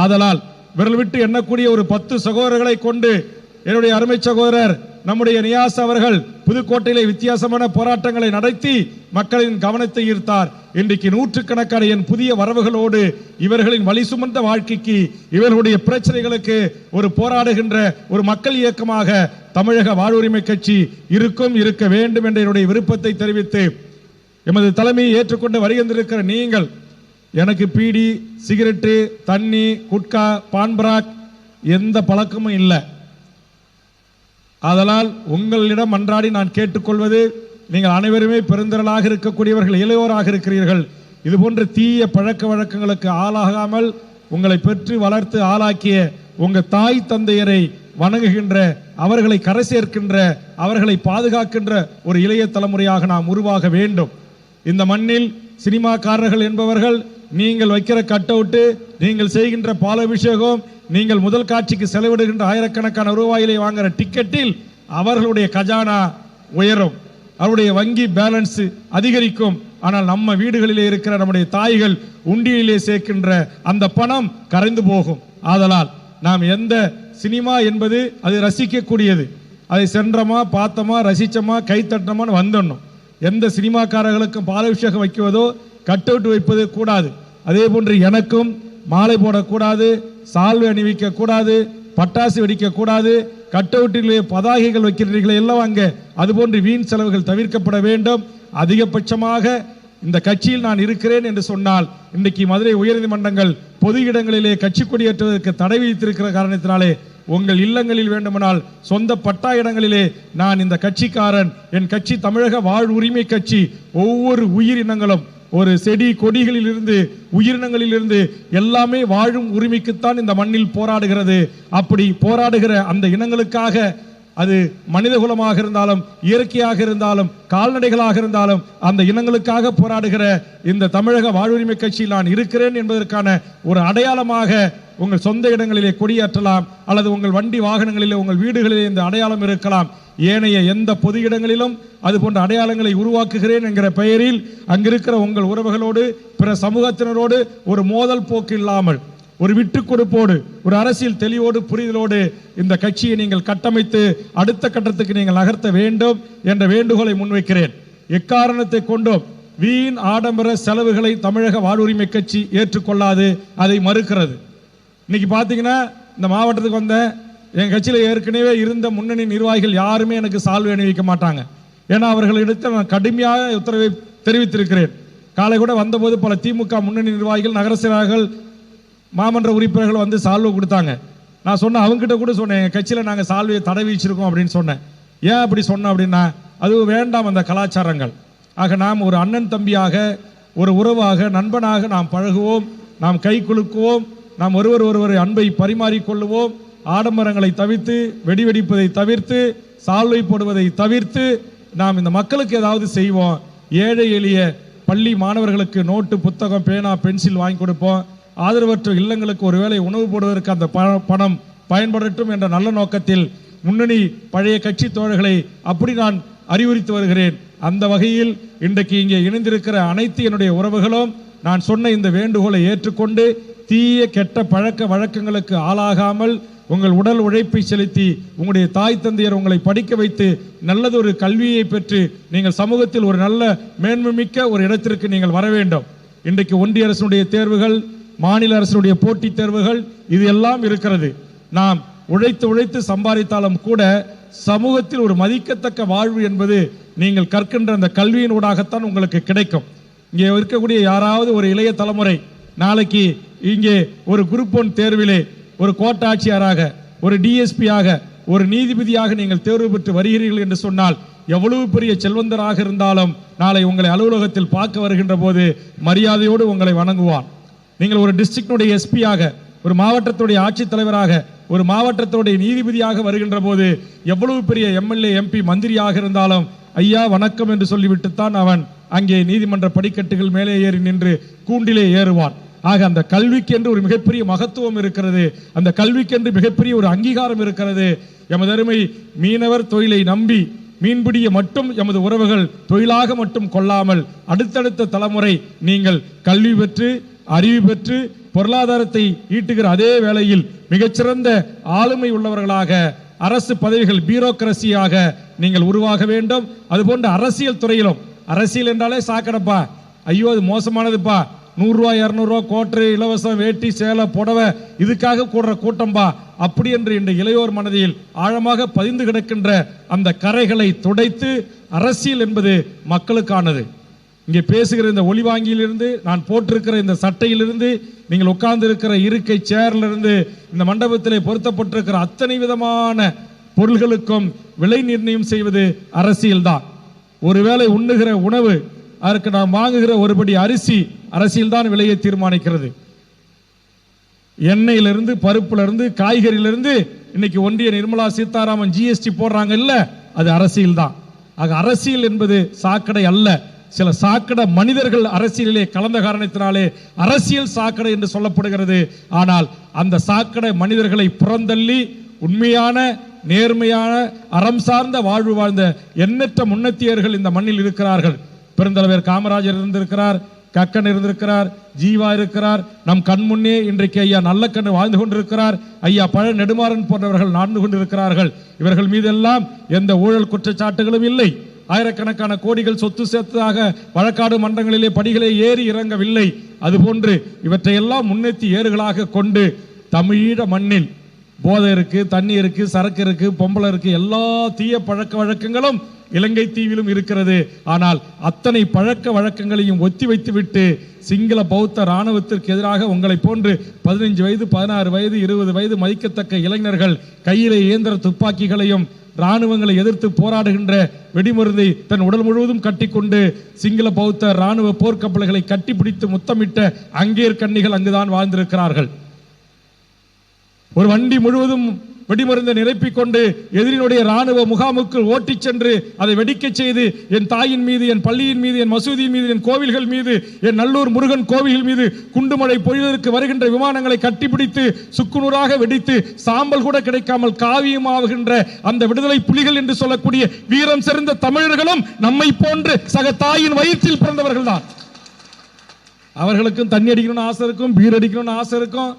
S1: ஆதலால் விரல் விட்டு எண்ணக்கூடிய ஒரு 10 சகோதரர்களை கொண்டு என்னுடைய அருமை சகோதரர் நம்முடைய நியாஸ் அவர்கள் புதுக்கோட்டையிலே வித்தியாசமான போராட்டங்களை நடத்தி மக்களின் கவனத்தை ஈர்த்தார். இன்றைக்கு நூற்றுக்கணக்கான என் புதிய வரவுகளோடு இவர்களின் வலி சுமந்த வாழ்க்கைக்கு, இவர்களுடைய பிரச்சனைகளுக்கு ஒரு போராடுகின்ற ஒரு மக்கள் இயக்கமாக தமிழக வாழ்வுரிமை கட்சி இருக்கும், இருக்க வேண்டும் என்ற என்னுடைய விருப்பத்தை தெரிவித்து, எமது தலைமையை ஏற்றுக்கொண்டு வருகின்றிருக்கிற நீங்கள், எனக்கு பீடி, சிகரெட்டு, தண்ணி, குட்கா, பான்பராக் எந்த பழக்கமும் இல்லை. அதனால் உங்களிடம் அன்றாடி நான் கேட்டுக்கொள்வது, நீங்கள் அனைவருமே பெருந்திரளாக இருக்கக்கூடியவர்கள், இளையோராக இருக்கிறீர்கள். இது போன்ற தீய பழக்க வழக்கங்களுக்கு ஆளாகாமல் உங்களை பெற்று வளர்த்து ஆளாக்கிய உங்கள் தாய் தந்தையரை வணங்குகின்ற, அவர்களை கரை சேர்க்கின்ற, அவர்களை பாதுகாக்கின்ற ஒரு இளைய தலைமுறையாக நாம் உருவாக வேண்டும். இந்த மண்ணில் சினிமாக்காரர்கள் என்பவர்கள் நீங்கள் வைக்கிற கட் அவுட்டு, நீங்கள் செய்கின்ற பாலாபிஷேகம், நீங்கள் முதல் காட்சிக்கு செலவிடுகின்ற ஆயிரக்கணக்கான ரூபாயிலே வாங்குற டிக்கெட்டில் அவர்களுடைய கஜானா உயரும், அவருடைய வங்கி பேலன்ஸ் அதிகரிக்கும். ஆனால் நம்ம வீடுகளிலே இருக்கிற நம்முடைய தாய்கள் உண்டியிலே சேர்க்கின்ற அந்த பணம் கரைந்து போகும். ஆதலால் நாம் எந்த சினிமா என்பது அது ரசிக்கக்கூடியது, அதை சென்றமா பார்த்தோமா ரசிச்சோமா கைத்தட்டமான்னு வந்துடணும். எந்த சினிமாக்காரர்களுக்கும் பாலாபிஷேகம் வைக்குவதோ கட் அவுட் வைப்பது கூடாது. அதே போன்று எனக்கும் மாலை போடக்கூடாது, சால்வை அணிவிக்க கூடாது, பட்டாசு வெடிக்க கூடாது, கட் அவுட்டிலே பதாகைகள் வைக்கிறீர்களே எல்லாம் அங்கே அதுபோன்று வீண் செலவுகள் தவிர்க்கப்பட வேண்டும். அதிகபட்சமாக இந்த கட்சியில் நான் இருக்கிறேன் என்று சொன்னால் இன்றைக்கு மதுரை உயர்நீதிமன்றங்கள் பொது இடங்களிலே கட்சி கொடியேற்றுவதற்கு தடை விதித்திருக்கிற காரணத்தினாலே உங்கள் இல்லங்களில் வேண்டுமானால் சொந்த பட்டா இடங்களிலே நான் இந்த கட்சிக்காரன், என் கட்சி தமிழக வாழ் உரிமை கட்சி, ஒவ்வொரு உயிரினங்களும் ஒரு செடி கொடிகளில் இருந்து உயிரினங்களில் இருந்து எல்லாமே வாழும் உரிமைக்குத்தான் இந்த மண்ணில் போராடுகிறது. அப்படி போராடுகிற அந்த இனங்களுக்காக, அது மனித குலமாக இருந்தாலும் இயற்கையாக இருந்தாலும் கால்நடைகளாக இருந்தாலும் அந்த இனங்களுக்காக போராடுகிற இந்த தமிழக வாழ்வுரிமை கட்சியில் நான் இருக்கிறேன் என்பதற்கான ஒரு அடையாளமாக உங்கள் சொந்த இடங்களிலே கொடியேற்றலாம், அல்லது உங்கள் வண்டி வாகனங்களிலே உங்கள் வீடுகளிலே இந்த அடையாளம் இருக்கலாம். ஏனைய எந்த பொது இடங்களிலும் அது போன்ற அடையாளங்களை உருவாக்குகிறேன் என்கிற பெயரில் அங்கிருக்கிற உங்கள் உறவுகளோடு பிற சமூகத்தினரோடு ஒரு மோதல் போக்கு இல்லாமல், ஒரு விட்டு கொடுப்போடு, ஒரு அரசியல் தெளிவோடு புரிதலோடு இந்த கட்சியை நீங்கள் கட்டமைத்து அடுத்த கட்டத்துக்கு நீங்கள் நகர்த்த வேண்டும் என்ற வேண்டுகோளை முன்வைக்கிறேன். எக்காரணத்தை கொண்டும் வீண் ஆடம்பர செலவுகளை தமிழக வாழ்வுரிமை கட்சி ஏற்றுக்கொள்ளாது, அதை மறுக்கிறது. இன்னைக்கு பார்த்தீங்கன்னா இந்த மாவட்டத்துக்கு வந்த என் கட்சியில் ஏற்கனவே இருந்த முன்னணி நிர்வாகிகள் யாருமே எனக்கு சால்வை அணிவிக்க மாட்டாங்க. ஏன்னா அவர்களிடத்தில் நான் கடுமையாக உத்தரவை தெரிவித்திருக்கிறேன். காலை கூட வந்தபோது பல திமுக முன்னணி நிர்வாகிகள், நகர செயலாளர்கள், மாமன்ற உறுப்பினர்கள் வந்து சால்வை கொடுத்தாங்க. நான் சொன்னேன், அவங்ககிட்ட கூட சொன்னேன், எங்கள் கட்சியில் நாங்கள் சால்வையை தடை வச்சிருக்கோம் அப்படின்னு சொன்னேன். ஏன் அப்படி சொன்னேன் அப்படின்னா, அது வேண்டாம் அந்த கலாச்சாரங்கள். ஆக நாம் ஒரு அண்ணன் தம்பியாக, ஒரு உறவாக, நண்பனாக நாம் பழகுவோம், நாம் கை குலுக்குவோம், நாம் ஒருவரை அன்பை பரிமாறிக்கொள்ளுவோம். ஆடம்பரங்களை தவிர்த்து, வெடி வெடிப்பதை தவிர்த்து, சால்வை போடுவதை தவிர்த்து நாம் இந்த மக்களுக்கு ஏதாவது செய்வோம். ஏழை எளிய பள்ளி மாணவர்களுக்கு நோட்டு, புத்தகம், பேனா, பென்சில் வாங்கி கொடுப்போம். ஆதரவற்ற இல்லங்களுக்கு ஒருவேளை உணவு போடுவதற்கு அந்த பணம் பயன்படட்டும் என்ற நல்ல நோக்கத்தில் முன்னணி பழைய கட்சி தோழர்களை அப்படி நான் அறிவுறுத்தி வருகிறேன். அந்த வகையில் இன்றைக்கு இங்கே இணைந்திருக்கிற அனைத்து என்னுடைய உறவுகளும் நான் சொன்ன இந்த வேண்டுகோளை ஏற்றுக்கொண்டு தீய கெட்ட பழக்க வழக்கங்களுக்கு ஆளாகாமல் உங்கள் உடல் உழைப்பை செலுத்தி உங்களுடைய தாய் தந்தையர் உங்களை படிக்க வைத்து நல்லதொரு கல்வியை பெற்று நீங்கள் சமூகத்தில் ஒரு நல்ல மேன்மைமிக்க ஒரு இடத்திற்கு நீங்கள் வர வேண்டும். இன்றைக்கு ஒன்றிய அரசுடைய தேர்வுகள், மாநில அரசுடைய போட்டித் தேர்வுகள் இது எல்லாம் இருக்கிறது. நாம் உழைத்து சம்பாதித்தாலும் கூட சமூகத்தில் ஒரு மதிக்கத்தக்க வாழ்வு என்பது நீங்கள் கற்கின்ற அந்த கல்வியின் ஊடாகத்தான் உங்களுக்கு கிடைக்கும். இங்கே இருக்கக்கூடிய யாராவது ஒரு இளைய தலைமுறை நாளைக்கு இங்கே ஒரு குரூப் 1 தேர்விலே ஒரு கோட்டாட்சியராக, ஒரு டிஎஸ்பியாக, ஒரு நீதிபதியாக நீங்கள் தேர்வு பெற்று வருகிறீர்கள் என்று சொன்னால் எவ்வளவு பெரிய செல்வந்தராக இருந்தாலும் நாளை உங்களை அலுவலகத்தில் பார்க்க வருகின்ற போது மரியாதையோடு உங்களை வணங்குவார். நீங்கள் ஒரு டிஸ்ட்ரிக்டுடைய எஸ்பியாக, ஒரு மாவட்டத்துடைய ஆட்சித்தலைவராக, ஒரு மாவட்டத்துடைய நீதிபதியாக வருகின்ற போது எவ்வளவு பெரிய எம்எல்ஏ, எம்பி, மந்திரியாக இருந்தாலும் ஐயா வணக்கம் என்று சொல்லிவிட்டுத்தான் அவன் அங்கே நீதிமன்ற படிக்கட்டுகள் மேலே ஏறி நின்று கூண்டிலே ஏறுவான். ஆக அந்த கல்விக்கென்று ஒரு மிகப்பெரிய மகத்துவம் இருக்கிறது, அந்த கல்விக்கென்று மிகப்பெரிய ஒரு அங்கீகாரம் இருக்கிறது. எமது அருமை மீனவர் தொழிலை நம்பி மீன்பிடிய மட்டும் எமது உறவுகள் தொழிலாக மட்டும் கொள்ளாமல் அடுத்தடுத்த தலைமுறை நீங்கள் கல்வி பெற்று, அறிவு பெற்று, பொருளாதாரத்தை ஈட்டுகிற அதே வேளையில் மிகச்சிறந்த ஆளுமை உள்ளவர்களாக, அரசு பதவிகள் பியூரோக்ரசியாக நீங்கள் உருவாக வேண்டும். அதுபோன்ற அரசியல் துறையிலும், அரசியல் என்றாலே சாக்கடைப்பா, ஐயோ அது மோசமானதுப்பா, 100 ரூபா 200 ரூபா கோட்டை, இலவசம் வேட்டி, சேலை, புடவை, இதுக்காக கூடுற கூட்டம்பா, அப்படி என்று இந்த இளையோர் மனதில் ஆழமாக பதிந்து கிடக்கின்ற அந்த கரைகளை துடைத்து அரசியல் என்பது மக்களுக்கானது. இங்கே பேசுகிற இந்த ஒளிவாங்கியிலிருந்து, நான் போட்டிருக்கிற இந்த சட்டையிலிருந்து, நீங்கள் உட்கார்ந்து இருக்கிற இருக்கை சேர்லிருந்து, இந்த மண்டபத்திலே பொருத்தப்பட்டிருக்கிற அத்தனை விதமான பொருள்களுக்கும் விலை நிர்ணயம் செய்வது அரசியல் தான். ஒருவேளை உண்ணுகிற உணவு, அதற்கு நாம் வாங்குகிற ஒருபடி அரிசி, அரசியல் தான் விலையை தீர்மானிக்கிறது. எண்ணெயிலிருந்து, பருப்பிலிருந்து, காய்கறியிலிருந்து இன்னைக்கு ஒன்றிய நிர்மலா சீதாராமன் ஜிஎஸ்டி போடுறாங்க இல்ல, அது அரசியல் தான். ஆக அரசியல் என்பது சாக்கடை அல்ல. சில சாக்கடை மனிதர்கள் அரசியலிலே கலந்த காரணத்தினாலே அரசியல் சாக்கடை என்று சொல்லப்படுகிறது. ஆனால் அந்த சாக்கடை மனிதர்களை புறந்தள்ளி உண்மையான நேர்மையான அறம் சார்ந்த வாழ்வு வாழ்ந்த எண்ணற்ற முன்னத்தியர்கள் இந்த மண்ணில் இருக்கிறார்கள். பெருந்தலைவர் காமராஜர் இருந்திருக்கிறார், கக்கன் இருந்திருக்கிறார், ஜீவா இருக்கிறார். நம் கண் முன்னே இன்றைக்கு ஐயா நல்லக்கண்ணு வாழ்ந்து கொண்டிருக்கிறார். ஐயா பழ நெடுமாறன் போன்றவர்கள் நடந்து கொண்டிருக்கிறார்கள். இவர்கள் மீதெல்லாம் எந்த ஊழல் குற்றச்சாட்டுகளும் இல்லை. ஆயிரக்கணக்கான கோடிகள் சொத்து சேர்த்ததாக வழக்காடு மன்றங்களிலே படிகளை ஏறி இறங்கவில்லை. அதுபோன்று இவற்றையெல்லாம் முன்னெத்தி ஏறுகளாக கொண்டு தமிழீழ மண்ணில் போதை இருக்கு, தண்ணி இருக்கு, சரக்கு இருக்கு, பொம்பளை இருக்கு, எல்லா தீய பழக்க வழக்கங்களும் இலங்கை தீவிலும் இருக்கிறது. ஆனால் அத்தனை பழக்க வழக்கங்களையும் ஒத்தி வைத்துவிட்டு சிங்கள பௌத்த இராணுவத்திற்கு எதிராக உங்களை போன்று 15 வயது 16 வயது 20 வயது மதிக்கத்தக்க இளைஞர்கள் கையிலே இயந்திர துப்பாக்கிகளையும் இராணுவங்களை எதிர்த்து போராடுகின்ற வெடிமருந்தை தன் உடல் முழுவதும் கட்டிக்கொண்டு சிங்கள பௌத்த இராணுவ போர்க்கப்பல்களை கட்டிப்பிடித்து முத்தமிட்ட அங்கேயர் கன்னிகள் அங்குதான் வாழ்ந்திருக்கிறார்கள். ஒரு வண்டி முழுவதும் வெடிமருந்தை நிரப்பிக் கொண்டு எதிரினுடைய ராணுவ முகாமுக்கு ஓட்டிச் சென்று அதை வெடிக்க செய்து என் தாயின் மீது, என் பள்ளியின் மீது, என் மசூதியின் மீது, என் கோவில்கள் மீது, என் நல்லூர் முருகன் கோவில்கள் மீது குண்டுமழை பொழிவதற்கு வருகின்ற விமானங்களை கட்டிப்பிடித்து சுக்குநூறாக வெடித்து சாம்பல் கூட கிடைக்காமல் காவியமாகின்ற அந்த விடுதலை புலிகள் என்று சொல்லக்கூடிய வீரம் சிறந்த தமிழர்களும் நம்மை போன்று சக தாயின் வயிற்றில் பிறந்தவர்கள் தான். அவர்களுக்கும் தண்ணி அடிக்கணும்னு ஆசை இருக்கும், பீர் அடிக்கணும்னு ஆசை இருக்கும்,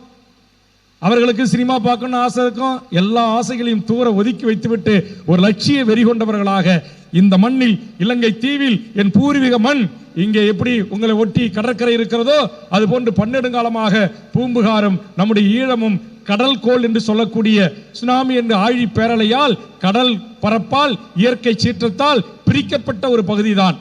S1: அவர்களுக்கு சினிமா பார்க்கணும்னு ஆசை இருக்கும். எல்லா ஆசைகளையும் தூர ஒதுக்கி வைத்துவிட்டு ஒரு லட்சிய வெறி கொண்டவர்களாக இந்த மண்ணில், இலங்கை தீவில், என் பூர்வீக மண் இங்கே எப்படி உங்களை ஒட்டி கடற்கரை இருக்கிறதோ அது போன்று பன்னெடுங்காலமாக பூம்புகாரும் நம்முடைய ஈழமும் கடல் கோள் என்று சொல்லக்கூடிய சுனாமி என்ற ஆழி பேரலையால் கடல் பரப்பால் இயற்கை சீற்றத்தால் பிரிக்கப்பட்ட ஒரு பகுதிதான்.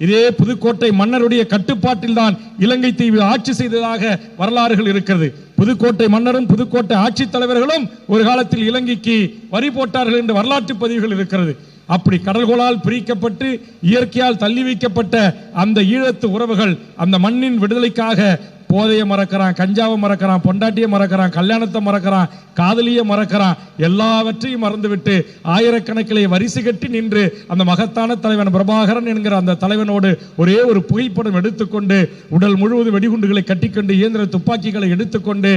S1: இதே புதுக்கோட்டை மன்னருடைய கட்டுப்பாட்டில் தான் இலங்கை தீவு ஆட்சி செய்ததாக வரலாறுகள் இருக்கிறது. புதுக்கோட்டை மன்னரும் புதுக்கோட்டை ஆட்சித் தலைவர்களும் ஒரு காலத்தில் இலங்கைக்கு வரி போட்டார்கள் என்று வரலாற்று பதிவுகள் இருக்கிறது. அப்படி கடல்கோளால் பிரிக்கப்பட்டு இயற்கையால் தள்ளி வைக்கப்பட்ட அந்த ஈழத்து உறவுகள் அந்த மண்ணின் விடுதலைக்காக போதையை மறக்கிறான், கஞ்சாவை மறக்கிறான், பொண்டாட்டியை மறக்கிறான், கல்யாணத்தை மறக்கிறான், காதலியை மறக்கிறான், எல்லாவற்றையும் மறந்துவிட்டு ஆயிரக்கணக்கிலே வரிசை கட்டி நின்று அந்த மகத்தான தலைவன் பிரபாகரன் என்கிற அந்த தலைவனோடு ஒரே ஒரு புகைப்படம் எடுத்துக்கொண்டு உடல் முழுவதும் வெடிகுண்டுகளை கட்டிக்கொண்டு இயந்திர துப்பாக்கிகளை எடுத்துக்கொண்டு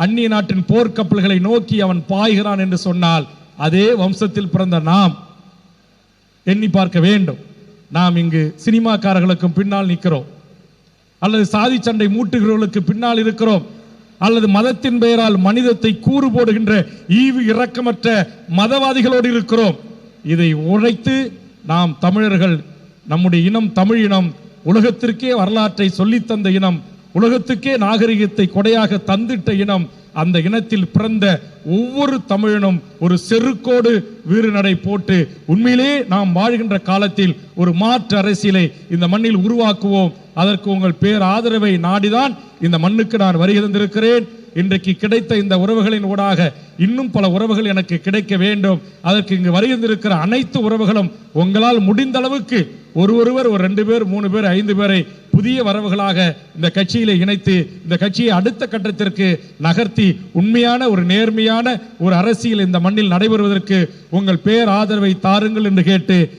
S1: அந்நிய நாட்டின் போர்க்கப்பல்களை நோக்கி அவன் பாய்கிறான் என்று சொன்னால் அதே வம்சத்தில் பிறந்த நாம் எண்ணி பார்க்க வேண்டும். நாம் இங்கு சினிமாக்காரர்களுக்கும் பின்னால் நிற்கிறோம், அல்லது சாதி சண்டை மூட்டுகிறவர்களுக்கு பின்னால் இருக்கிறோம், அல்லது மதத்தின் பெயரால் மனிதத்தை கூறு போடுகின்ற ஈவு இரக்கமற்ற மதவாதிகளோடு இருக்கிறோம். இதை உழைத்து நாம் தமிழர்கள், நம்முடைய இனம் தமிழ் இனம், உலகத்திற்கே வரலாற்றை சொல்லித்தந்த இனம், உலகத்துக்கே நாகரிகத்தை கொடையாக தந்திட்ட இனம், அந்த இனத்தில் பிறந்த ஒவ்வொரு தமிழனும் ஒரு செருக்கோடு வீறு நடை போட்டு உண்மையிலே நாம் வாழ்கின்ற காலத்தில் ஒரு மாற்று அரசியலை இந்த மண்ணில் உருவாக்குவோம். அதற்கு உங்கள் பேர் ஆதரவை நாடிதான் இந்த மண்ணுக்கு நான் வருகை தந்திருக்கிறேன். இன்றைக்கு கிடைத்த இந்த உறவுகளின் ஊடாக இன்னும் பல உறவுகள் எனக்கு கிடைக்க வேண்டும். அதற்கு இங்கு வருகின்றிருக்கிற அனைத்து உறவுகளும் உங்களால் முடிந்த அளவுக்கு ஒருவர் ஒரு 2 பேர் 3 பேர் 5 பேரை புதிய வரவுகளாக இந்த கட்சியிலே இணைத்து இந்த கட்சியை அடுத்த கட்டத்திற்கு நகர்த்தி உண்மையான ஒரு நேர்மையான ஒரு அரசியல் இந்த மண்ணில் நடைபெறுவதற்கு உங்கள் பேர் ஆதரவை தாருங்கள் என்று கேட்டு